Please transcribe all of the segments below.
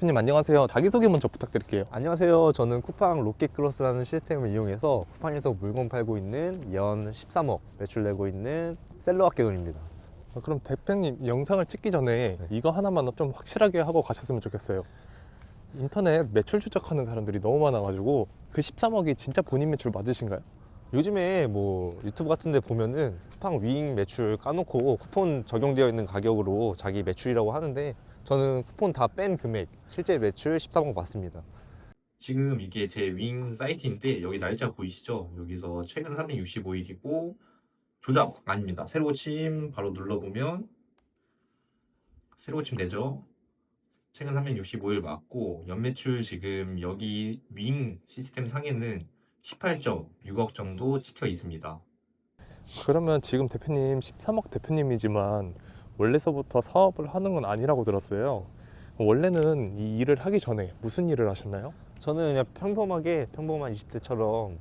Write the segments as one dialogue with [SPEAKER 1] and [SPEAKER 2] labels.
[SPEAKER 1] 대표님 안녕하세요. 자기소개 먼저 부탁드릴게요.
[SPEAKER 2] 안녕하세요. 저는 쿠팡 로켓크로스라는 시스템을 이용해서 쿠팡에서 물건 팔고 있는 연 13억 매출 내고 있는 셀러 학개론입니다.
[SPEAKER 1] 그럼 대표님 영상을 찍기 전에 이거 하나만 좀 확실하게 하고 가셨으면 좋겠어요. 인터넷 매출 추적하는 사람들이 너무 많아가지고 그 13억이 진짜 본인 매출 맞으신가요?
[SPEAKER 2] 요즘에 뭐 유튜브 같은 데 보면은 쿠팡 윙 매출 까놓고 쿠폰 적용되어 있는 가격으로 자기 매출이라고 하는데, 저는 쿠폰 다 뺀 금액 실제 매출 13억 맞습니다.
[SPEAKER 3] 지금 이게 제 윙 사이트인데 여기 날짜 보이시죠? 여기서 최근 365일이고 조작 아닙니다. 새로 고침 바로 눌러보면 새로 고침 되죠? 최근 365일 맞고 연매출 지금 여기 윙 시스템 상에는 18.6억 정도 찍혀 있습니다.
[SPEAKER 1] 그러면 지금 대표님 13억 대표님이지만 원래서부터 사업을 하는 건 아니라고 들었어요. 원래는 이 일을 하기 전에 무슨 일을 하셨나요?
[SPEAKER 2] 저는 그냥 평범한 20대처럼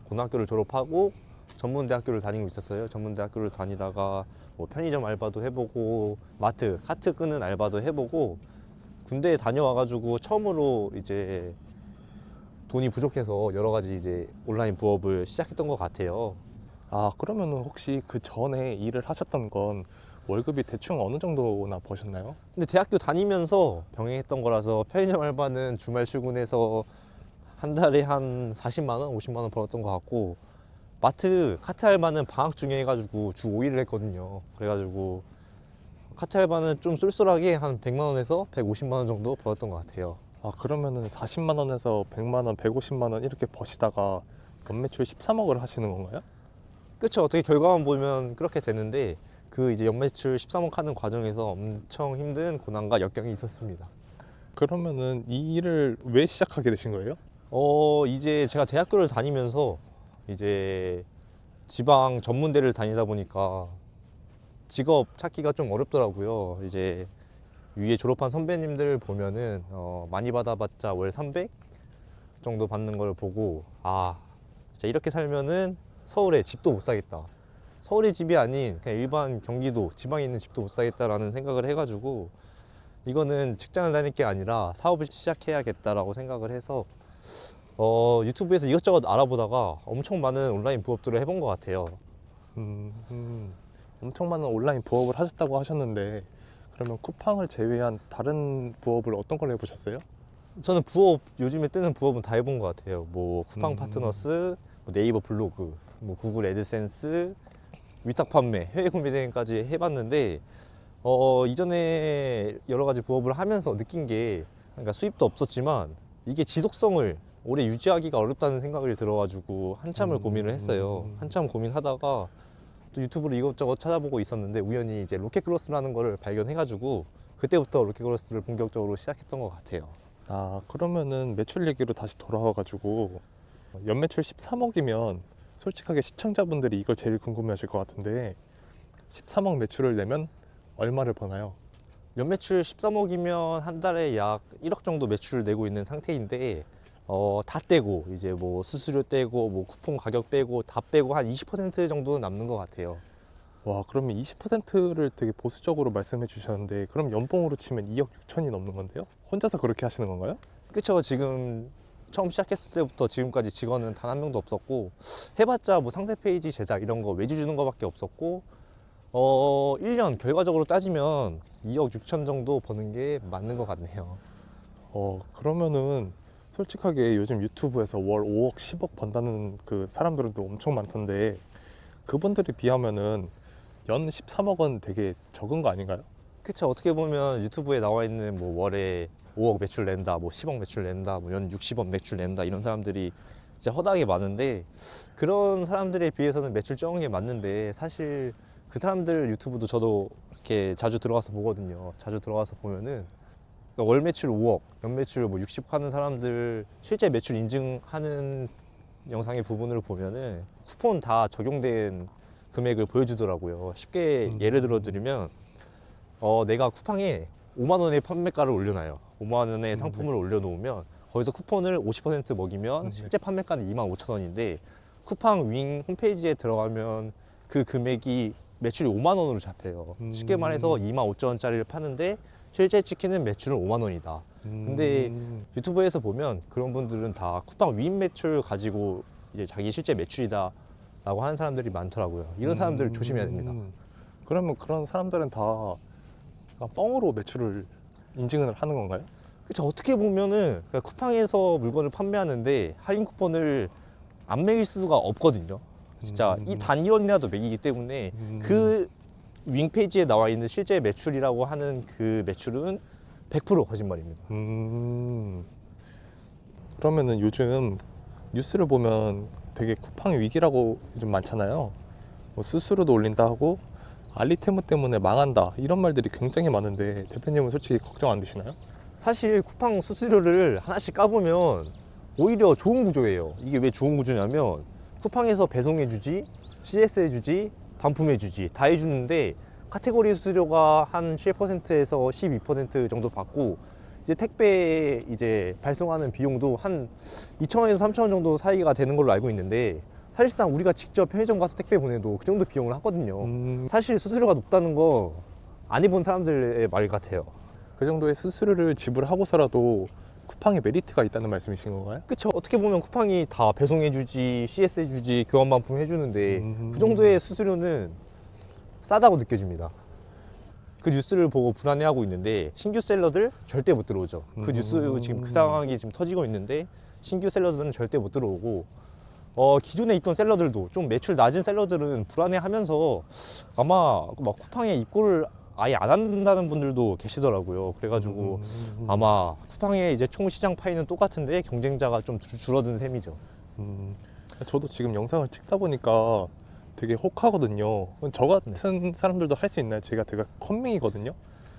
[SPEAKER 2] 고등학교를 졸업하고 전문대학교를 다니고 있었어요. 전문대학교를 다니다가 뭐 편의점 알바도 해보고 마트 카트 끄는 알바도 해보고, 군대에 다녀와가지고 처음으로 이제 돈이 부족해서 여러 가지 이제 온라인 부업을 시작했던 것 같아요.
[SPEAKER 1] 그러면은 혹시 그 전에 일을 하셨던 건 월급이 대충 어느 정도나 버셨나요?
[SPEAKER 2] 근데 대학교 다니면서 병행했던 거라서 편의점 알바는 주말 출근해서 한 달에 한 40만 원, 50만 원 벌었던 것 같고, 마트 카트 알바는 방학 중에 해가지고 주 5일을 했거든요. 그래가지고 카트 알바는 좀 쏠쏠하게 한 100만 원에서 150만 원 정도 벌었던 것 같아요.
[SPEAKER 1] 그러면은 40만 원에서 100만 원, 150만 원 이렇게 버시다가 연매출 13억을 하시는 건가요?
[SPEAKER 2] 그쵸. 어떻게 결과만 보면 그렇게 되는데, 그 이제 연매출 13억 하는 과정에서 엄청 힘든 고난과 역경이 있었습니다.
[SPEAKER 1] 그러면은 이 일을 왜 시작하게 되신 거예요?
[SPEAKER 2] 이제 제가 대학교를 다니면서 이제 지방 전문대를 다니다 보니까 직업 찾기가 좀 어렵더라고요. 이제 위에 졸업한 선배님들 보면은 많이 받아봤자 월 300 정도 받는 걸 보고, 진짜 이렇게 살면은 서울에 집도 못 사겠다. 서울의 집이 아닌 그냥 일반 경기도 지방에 있는 집도 못 사겠다라는 생각을 해가지고, 이거는 직장을 다닐 게 아니라 사업을 시작해야겠다라고 생각을 해서 유튜브에서 이것저것 알아보다가 엄청 많은 온라인 부업들을 해본 것 같아요.
[SPEAKER 1] 엄청 많은 온라인 부업을 하셨다고 하셨는데 그러면 쿠팡을 제외한 다른 부업을 어떤 걸 해보셨어요?
[SPEAKER 2] 저는 부업, 요즘에 뜨는 부업은 다 해본 것 같아요. 뭐 쿠팡
[SPEAKER 1] 음.
[SPEAKER 2] 파트너스, 뭐 네이버 블로그, 뭐 구글 애드센스, 위탁 판매, 해외 구매 대행까지 해봤는데, 이전에 여러 가지 부업을 하면서 느낀 게, 그러니까 수입도 없었지만 이게 지속성을 오래 유지하기가 어렵다는 생각이 들어가지고 한참을 고민을 했어요. 한참 고민하다가 또 유튜브로 이것저것 찾아보고 있었는데 우연히 이제 로켓크로스라는 거를 발견해가지고 그때부터 로켓크로스를 본격적으로 시작했던 것 같아요.
[SPEAKER 1] 그러면은 매출 얘기로 다시 돌아와가지고 연매출 13억이면 솔직하게 시청자분들이 이걸 제일 궁금해하실 것 같은데 13억 매출을 내면 얼마를 버나요?
[SPEAKER 2] 연매출 13억이면 한 달에 약 1억 정도 매출을 내고 있는 상태인데, 다 떼고 이제 뭐 수수료 떼고 뭐 쿠폰 가격 빼고 다 빼고 한 20% 정도는 남는 것 같아요.
[SPEAKER 1] 와, 그러면 20%를 되게 보수적으로 말씀해 주셨는데 그럼 연봉으로 치면 2억 6천이 넘는 건데요? 혼자서 그렇게 하시는 건가요?
[SPEAKER 2] 그쵸. 지금 처음 시작했을 때부터 지금까지 직원은 단 한 명도 없었고, 해봤자 뭐 상세 페이지 제작 이런 거 외주 주는 거밖에 없었고, 1년 결과적으로 따지면 2억 6천 정도 버는 게 맞는 것 같네요.
[SPEAKER 1] 그러면은 솔직하게 요즘 유튜브에서 월 5억, 10억 번다는 그 사람들도 엄청 많던데 그분들에 비하면은 연 13억은 되게 적은 거 아닌가요?
[SPEAKER 2] 그쵸. 어떻게 보면 유튜브에 나와 있는 뭐 월에 5억 매출 낸다, 뭐 10억 매출 낸다, 뭐 연 60억 매출 낸다 이런 사람들이 이제 허다하게 많은데, 그런 사람들에 비해서는 매출 적은 게 맞는데, 사실 그 사람들 유튜브도 저도 이렇게 자주 들어가서 보거든요. 자주 들어가서 보면은 그러니까 월 매출 5억, 연 매출 뭐 60억 하는 사람들 실제 매출 인증하는 영상의 부분을 보면은 쿠폰 다 적용된 금액을 보여주더라고요. 쉽게 예를 들어 드리면, 내가 쿠팡에 5만 원의 판매가를 올려놔요. 5만 원의 상품을 올려놓으면 거기서 쿠폰을 50% 먹이면 실제 판매가는 2만 5천 원인데, 쿠팡 윙 홈페이지에 들어가면 그 금액이 매출이 5만 원으로 잡혀요. 쉽게 말해서 2만 5천 원짜리를 파는데 실제 찍히는 매출은 5만 원이다. 근데 유튜브에서 보면 그런 분들은 다 쿠팡 위임 매출 가지고 이제 자기 실제 매출이다라고 하는 사람들이 많더라고요. 이런 사람들 조심해야 됩니다.
[SPEAKER 1] 그러면 그런 사람들은 다 뻥으로 매출을 인증을 하는 건가요?
[SPEAKER 2] 그쵸. 어떻게 보면은 그러니까 쿠팡에서 물건을 판매하는데 할인 쿠폰을 안 매길 수가 없거든요. 진짜 이 단 1원이라도 매기기 때문에 그 윙페이지에 나와 있는 실제 매출이라고 하는 그 매출은 100% 거짓말입니다.
[SPEAKER 1] 그러면은 요즘 뉴스를 보면 되게 쿠팡 위기라고 좀 많잖아요. 뭐 수수료도 올린다 하고 알리테무 때문에 망한다 이런 말들이 굉장히 많은데 대표님은 솔직히 걱정 안 되시나요?
[SPEAKER 2] 사실 쿠팡 수수료를 하나씩 까보면 오히려 좋은 구조예요. 이게 왜 좋은 구조냐면 쿠팡에서 배송해주지, CS 해주지, 반품해주지 다 해주는데 카테고리 수수료가 한 7%에서 12% 정도 받고 이제 택배 이제 발송하는 비용도 한 2,000원에서 3,000원 정도 사이가 되는 걸로 알고 있는데 사실상 우리가 직접 편의점 가서 택배 보내도 그 정도 비용을 하거든요. 사실 수수료가 높다는 거 안 해본 사람들의 말 같아요.
[SPEAKER 1] 그 정도의 수수료를 지불하고서라도 쿠팡에 메리트가 있다는 말씀이신 건가요?
[SPEAKER 2] 그쵸. 어떻게 보면 쿠팡이 다 배송해주지, CS 해주지, 교환 반품 해주는데 그 정도의 수수료는 싸다고 느껴집니다. 그 뉴스를 보고 불안해하고 있는데 신규 셀러들 절대 못 들어오죠. 그 뉴스 지금 그 상황이 지금 터지고 있는데 신규 셀러들은 절대 못 들어오고 기존에 있던 셀러들도 좀 매출 낮은 셀러들은 불안해하면서 아마 막 쿠팡에 입고를 아예 안 한다는 분들도 계시더라고요. 그래가지고 아마 쿠팡의 이제 총 시장 파이는 똑같은데 경쟁자가 좀 줄어든 셈이죠.
[SPEAKER 1] 저도 지금 영상을 찍다 보니까 되게 혹하거든요. 저 같은 사람들도 할 수 있나요? 제가 되게 컨밍이거든요.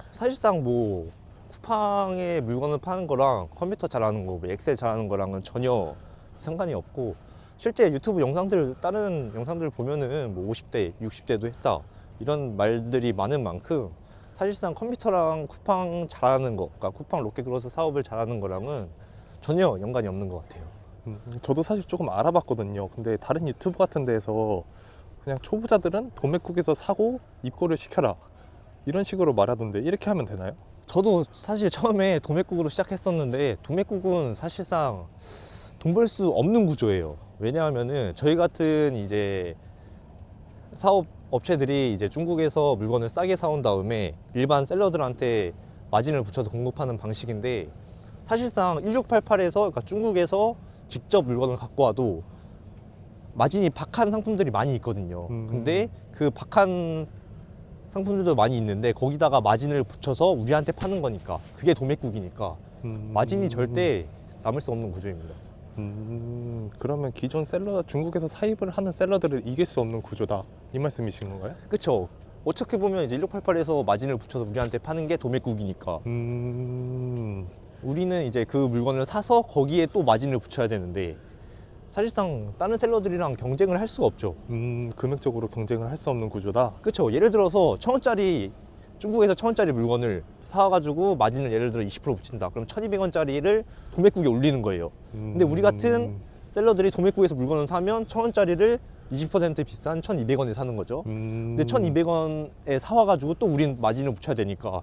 [SPEAKER 2] 사실상 뭐 쿠팡에 물건을 파는 거랑 컴퓨터 잘하는 거, 뭐 엑셀 잘하는 거랑은 전혀 상관이 없고 실제 유튜브 영상들 다른 영상들 보면은 뭐 50대, 60대도 했다 이런 말들이 많은 만큼 사실상 컴퓨터랑 쿠팡 잘하는 거, 그러니까 쿠팡 롯데그로스 사업을 잘하는 거랑은 전혀 연관이 없는 것 같아요.
[SPEAKER 1] 저도 사실 조금 알아봤거든요. 근데 다른 유튜브 같은 데에서 그냥 초보자들은 도매국에서 사고 입고를 시켜라 이런 식으로 말하던데 이렇게 하면 되나요?
[SPEAKER 2] 저도 사실 처음에 도매국으로 시작했었는데 도매국은 사실상 돈 벌 수 없는 구조예요. 왜냐하면은 저희 같은 이제 사업 업체들이 이제 중국에서 물건을 싸게 사온 다음에 일반 셀러들한테 마진을 붙여서 공급하는 방식인데 사실상 1688에서 그러니까 중국에서 직접 물건을 갖고 와도 마진이 박한 상품들이 많이 있거든요. 근데 그 박한 상품들도 많이 있는데 거기다가 마진을 붙여서 우리한테 파는 거니까 그게 도매국이니까 마진이 절대 남을 수 없는 구조입니다.
[SPEAKER 1] 그러면 기존 셀러 중국에서 사입을 하는 셀러들을 이길 수 없는 구조다 이 말씀이신 건가요?
[SPEAKER 2] 그쵸. 어떻게 보면 이제 1688에서 마진을 붙여서 우리한테 파는 게 도매국이니까 우리는 이제 그 물건을 사서 거기에 또 마진을 붙여야 되는데 사실상 다른 셀러들이랑 경쟁을 할 수가 없죠.
[SPEAKER 1] 금액적으로 경쟁을 할 수 없는 구조다.
[SPEAKER 2] 그쵸. 예를 들어서 1,000원짜리 중국에서 1,000원짜리 물건을 사가지고 마진을 예를 들어 20% 붙인다. 그럼 1,200원짜리를 도매국에 올리는 거예요. 근데 우리 같은 셀러들이 도매국에서 물건을 사면 1,000원짜리를 20% 비싼 1,200원에 사는 거죠. 근데 1,200원에 사와가지고 또 우린 마진을 붙여야 되니까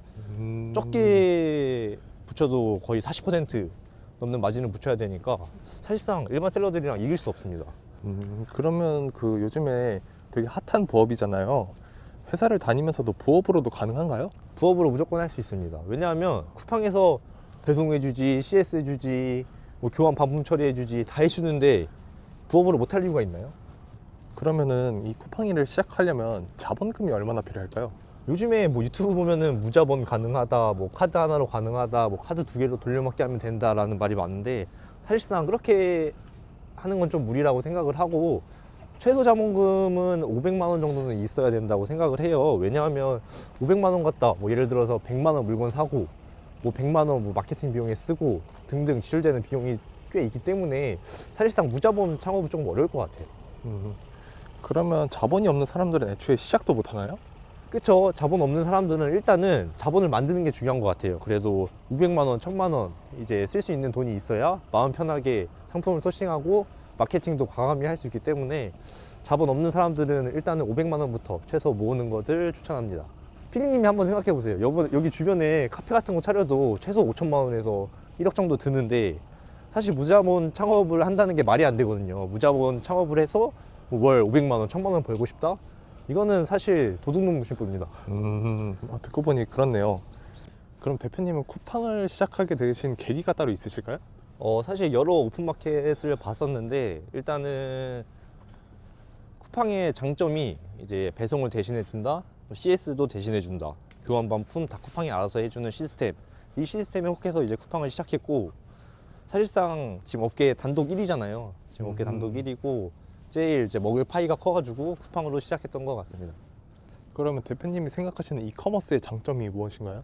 [SPEAKER 2] 적게 붙여도 거의 40% 넘는 마진을 붙여야 되니까 사실상 일반 셀러들이랑 이길 수 없습니다.
[SPEAKER 1] 그러면 그 요즘에 되게 핫한 부업이잖아요. 회사를 다니면서도 부업으로도 가능한가요?
[SPEAKER 2] 부업으로 무조건 할 수 있습니다. 왜냐하면 쿠팡에서 배송해주지, CS 해주지, 뭐 교환 반품 처리해주지 다 해주는데 부업으로 못 할 이유가 있나요?
[SPEAKER 1] 그러면은 이 쿠팡 일을 시작하려면 자본금이 얼마나 필요할까요?
[SPEAKER 2] 요즘에 뭐 유튜브 보면은 무자본 가능하다, 뭐 카드 하나로 가능하다, 뭐 카드 2개로 돌려막기 하면 된다라는 말이 많은데 사실상 그렇게 하는 건 좀 무리라고 생각을 하고 최소 자본금은 500만 원 정도는 있어야 된다고 생각을 해요. 왜냐하면 500만 원 갖다 뭐 예를 들어서 100만 원 물건 사고 뭐 100만 원 뭐 마케팅 비용에 쓰고 등등 지출되는 비용이 꽤 있기 때문에 사실상 무자본 창업은 조금 어려울 것 같아요.
[SPEAKER 1] 그러면 자본이 없는 사람들은 애초에 시작도 못 하나요?
[SPEAKER 2] 그쵸. 자본 없는 사람들은 일단은 자본을 만드는 게 중요한 것 같아요. 그래도 500만 원, 1000만 원 이제 쓸 수 있는 돈이 있어야 마음 편하게 상품을 소싱하고 마케팅도 과감히 할 수 있기 때문에 자본 없는 사람들은 일단은 500만 원부터 최소 모으는 것을 추천합니다. 피디님이 한번 생각해 보세요. 여기 주변에 카페 같은 거 차려도 최소 5천만 원에서 1억 정도 드는데 사실 무자본 창업을 한다는 게 말이 안 되거든요. 무자본 창업을 해서 월 500만 원, 1000만 원 벌고 싶다? 이거는 사실 도둑놈 심보입니다.
[SPEAKER 1] 듣고 보니 그렇네요. 그럼 대표님은 쿠팡을 시작하게 되신 계기가 따로 있으실까요?
[SPEAKER 2] 사실 여러 오픈마켓을 봤었는데 일단은 쿠팡의 장점이 이제 배송을 대신해 준다, CS도 대신해 준다, 교환 반품 다 쿠팡이 알아서 해주는 시스템. 이 시스템에 혹해서 이제 쿠팡을 시작했고, 사실상 지금 업계 단독 1위잖아요. 지금 업계 단독 1위고 제일 이제 먹을 파이가 커가지고 쿠팡으로 시작했던 것 같습니다.
[SPEAKER 1] 그러면 대표님이 생각하시는 이커머스의 장점이 무엇인가요?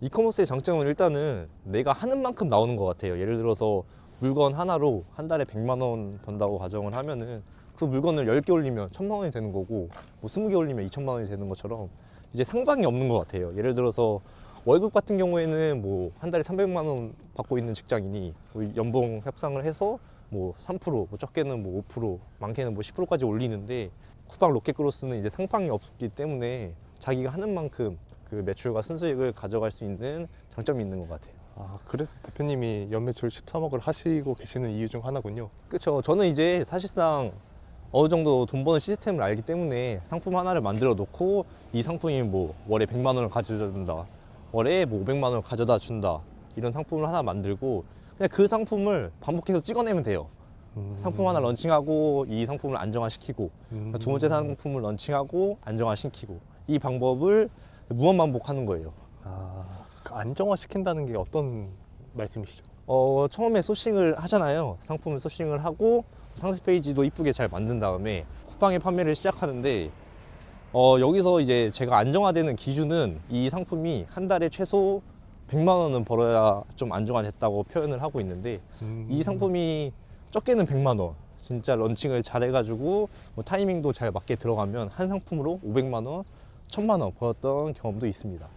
[SPEAKER 2] 이커머스의 장점은 일단은 내가 하는 만큼 나오는 것 같아요. 예를 들어서 물건 하나로 한 달에 100만 원 번다고 가정을 하면은 그 물건을 10개 올리면 1000만 원이 되는 거고, 뭐 20개 올리면 2000만 원이 되는 것처럼 이제 상방이 없는 것 같아요. 예를 들어서 월급 같은 경우에는 뭐 한 달에 300만 원 받고 있는 직장인이 뭐 연봉 협상을 해서 뭐 3%, 뭐 적게는 뭐 5%, 많게는 뭐 10%까지 올리는데, 쿠팡 로켓크로스는 이제 상방이 없기 때문에 자기가 하는 만큼 그 매출과 순수익을 가져갈 수 있는 장점이 있는 것 같아요.
[SPEAKER 1] 그래서 대표님이 연매출 13억을 하시고 계시는 이유 중 하나군요.
[SPEAKER 2] 그렇죠. 저는 이제 사실상 어느 정도 돈 버는 시스템을 알기 때문에 상품 하나를 만들어 놓고 이 상품이 뭐 월에 100만 원을 가져다 준다, 월에 뭐 500만 원을 가져다 준다, 이런 상품을 하나 만들고 그냥 그 상품을 반복해서 찍어내면 돼요. 상품 하나 런칭하고 이 상품을 안정화시키고 두 번째 상품을 런칭하고 안정화시키고, 이 방법을 무한 반복하는 거예요.
[SPEAKER 1] 그 안정화시킨다는 게 어떤 말씀이시죠?
[SPEAKER 2] 처음에 소싱을 하잖아요. 상품을 소싱을 하고 상세 페이지도 이쁘게 잘 만든 다음에 쿠팡에 판매를 시작하는데, 여기서 이제 제가 안정화되는 기준은 이 상품이 한 달에 최소 100만 원은 벌어야 좀 안정화됐다고 표현을 하고 있는데, 이 상품이 적게는 100만 원, 진짜 런칭을 잘 해가지고 뭐 타이밍도 잘 맞게 들어가면 한 상품으로 500만 원, 1000만 원 벌었던 경험도 있습니다.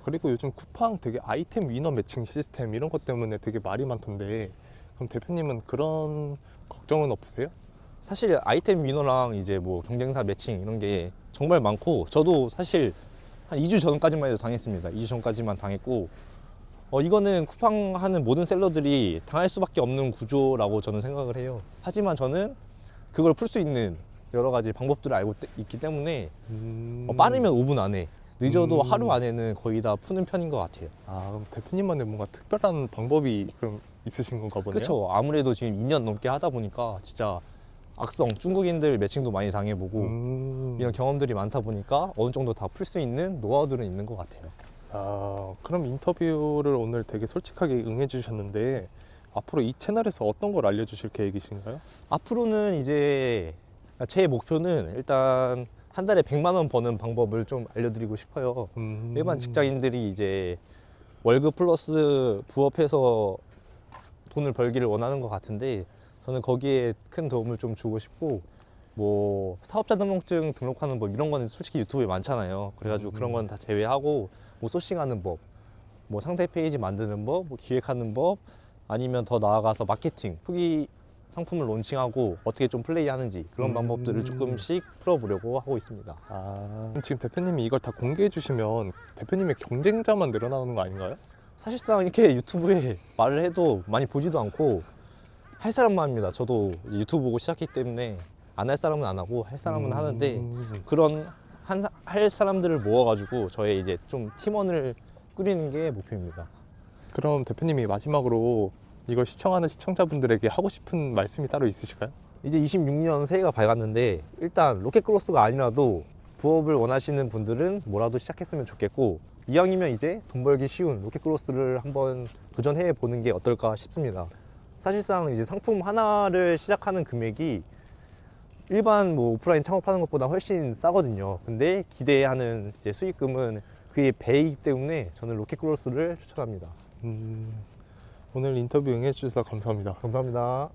[SPEAKER 1] 그리고 요즘 쿠팡 되게 아이템 위너 매칭 시스템 이런 것 때문에 되게 말이 많던데, 그럼 대표님은 그런 걱정은 없으세요?
[SPEAKER 2] 사실 아이템 위너랑 이제 뭐 경쟁사 매칭 이런 게 정말 많고, 저도 사실 한 2주 전까지만 해도 당했습니다. 2주 전까지만 당했고, 이거는 쿠팡 하는 모든 셀러들이 당할 수밖에 없는 구조라고 저는 생각을 해요. 하지만 저는 그걸 풀 수 있는 여러 가지 방법들을 알고 있기 때문에 빠르면 5분 안에, 늦어도 하루 안에는 거의 다 푸는 편인 것 같아요.
[SPEAKER 1] 그럼 대표님만의 뭔가 특별한 방법이 그럼 있으신 건가 보네요?
[SPEAKER 2] 그렇죠. 아무래도 지금 2년 넘게 하다 보니까 진짜 악성 중국인들 매칭도 많이 당해보고 이런 경험들이 많다 보니까 어느 정도 다 풀 수 있는 노하우들은 있는 것 같아요.
[SPEAKER 1] 그럼 인터뷰를 오늘 되게 솔직하게 응해 주셨는데, 앞으로 이 채널에서 어떤 걸 알려주실 계획이신가요?
[SPEAKER 2] 앞으로는 이제 제 목표는 일단 한 달에 100만 원 버는 방법을 좀 알려드리고 싶어요. 일반 직장인들이 이제 월급 플러스 부업해서 돈을 벌기를 원하는 것 같은데, 저는 거기에 큰 도움을 좀 주고 싶고, 뭐 사업자 등록증 등록하는 법 이런 거는 솔직히 유튜브에 많잖아요. 그래가지고 그런 건 다 제외하고 뭐 소싱하는 법, 뭐 상세 페이지 만드는 법, 뭐 기획하는 법, 아니면 더 나아가서 마케팅, 후기 상품을 론칭하고 어떻게 좀 플레이하는지 그런 방법들을 조금씩 풀어보려고 하고 있습니다.
[SPEAKER 1] 그럼 지금 대표님이 이걸 다 공개해 주시면 대표님의 경쟁자만 늘어나는 거 아닌가요?
[SPEAKER 2] 사실상 이렇게 유튜브에 말을 해도 많이 보지도 않고 할 사람만 합니다. 저도 이제 유튜브 보고 시작했기 때문에 안 할 사람은 안 하고 할 사람은 하는데, 그런 할 사람들을 모아가지고 저의 이제 좀 팀원을 꾸리는 게 목표입니다.
[SPEAKER 1] 그럼 대표님이 마지막으로 이걸 시청하는 시청자분들에게 하고 싶은 말씀이 따로 있으실까요?
[SPEAKER 2] 이제 26년 새해가 밝았는데, 일단 로켓크로스가 아니라도 부업을 원하시는 분들은 뭐라도 시작했으면 좋겠고, 이왕이면 이제 돈 벌기 쉬운 로켓크로스를 한번 도전해 보는 게 어떨까 싶습니다. 사실상 이제 상품 하나를 시작하는 금액이 일반 뭐 오프라인 창업하는 것보다 훨씬 싸거든요. 근데 기대하는 이제 수익금은 그의 배이기 때문에 저는 로켓크로스를 추천합니다.
[SPEAKER 1] 오늘 인터뷰 응해 주셔서 감사합니다.
[SPEAKER 2] 감사합니다.